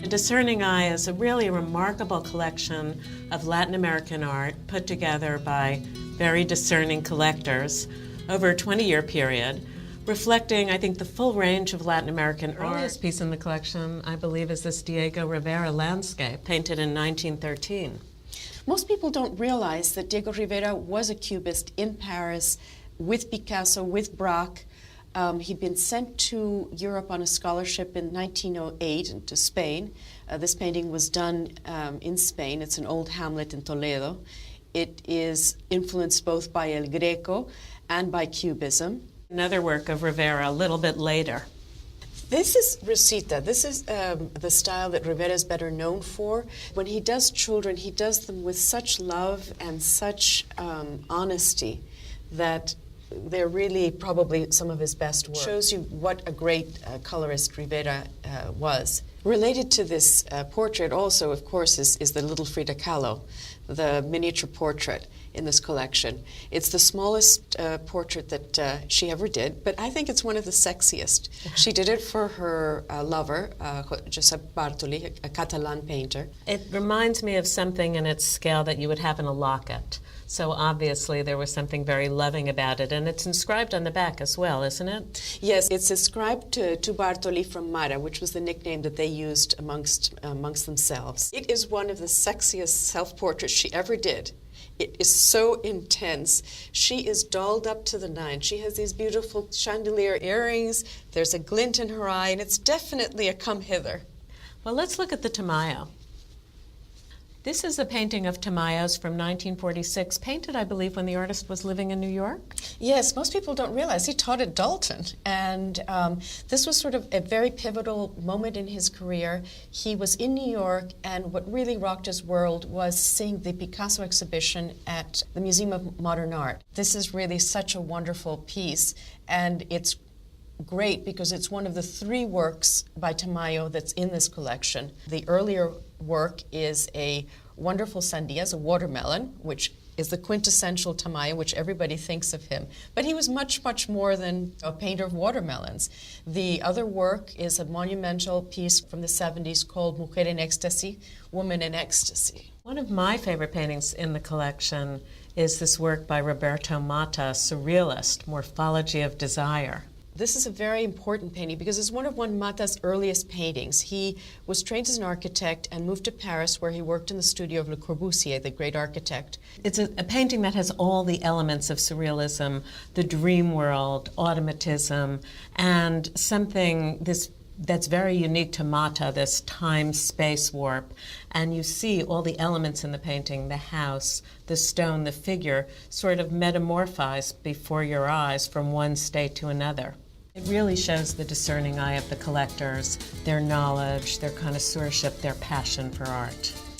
Discerning Eye is a really remarkable collection of Latin American art put together by very discerning collectors over a 20-year period, reflecting, I think, the full range of Latin American art. The earliest piece in the collection, I believe, is this Diego Rivera landscape, painted in 1913. Most people don't realize that Diego Rivera was a Cubist in Paris with Picasso, with Braque. He'd been sent to Europe on a scholarship in 1908 to Spain. This painting was done in Spain. It's an old hamlet in Toledo. It is influenced both by El Greco and by Cubism. Another work of Rivera a little bit later. This is Rosita. This is the style that Rivera is better known for. When he does children, he does them with such love and such honesty that they're really probably some of his best work. Shows you what a great colorist Rivera was. Related to this portrait also, of course, is the little Frida Kahlo, the miniature portrait in this collection. It's the smallest portrait that she ever did, but I think it's one of the sexiest. She did it for her lover, Josep Bartoli, a Catalan painter. It reminds me of something in its scale that you would have in a locket. So obviously there was something very loving about it, and it's inscribed on the back as well, isn't it? Yes, it's ascribed to Bartoli from Mara, which was the nickname that they used amongst themselves. It is one of the sexiest self-portraits she ever did. It is so intense. She is dolled up to the nine. She has these beautiful chandelier earrings. There's a glint in her eye, and it's definitely a come hither. Well, let's look at the Tamayo. This is a painting of Tamayo's from 1946, painted, I believe, when the artist was living in New York. Yes, most people don't realize he taught at Dalton, and this was sort of a very pivotal moment in his career. He was in New York, and what really rocked his world was seeing the Picasso exhibition at the Museum of Modern Art. This is really such a wonderful piece, and it's great because it's one of the three works by Tamayo that's in this collection. The earlier work is a wonderful sandias, a watermelon, which is the quintessential Tamayo, which everybody thinks of him. But he was much, much more than a painter of watermelons. The other work is a monumental piece from the 70s called Mujer en Ecstasy, Woman in Ecstasy. One of my favorite paintings in the collection is this work by Roberto Matta, Surrealist, Morphology of Desire. This is a very important painting because it's one of Matta's earliest paintings. He was trained as an architect and moved to Paris, where he worked in the studio of Le Corbusier, the great architect. It's a painting that has all the elements of surrealism, the dream world, automatism, and something that's very unique to Matta, this time-space warp. And you see all the elements in the painting, the house, the stone, the figure, sort of metamorphized before your eyes from one state to another. It really shows the discerning eye of the collectors, their knowledge, their connoisseurship, their passion for art.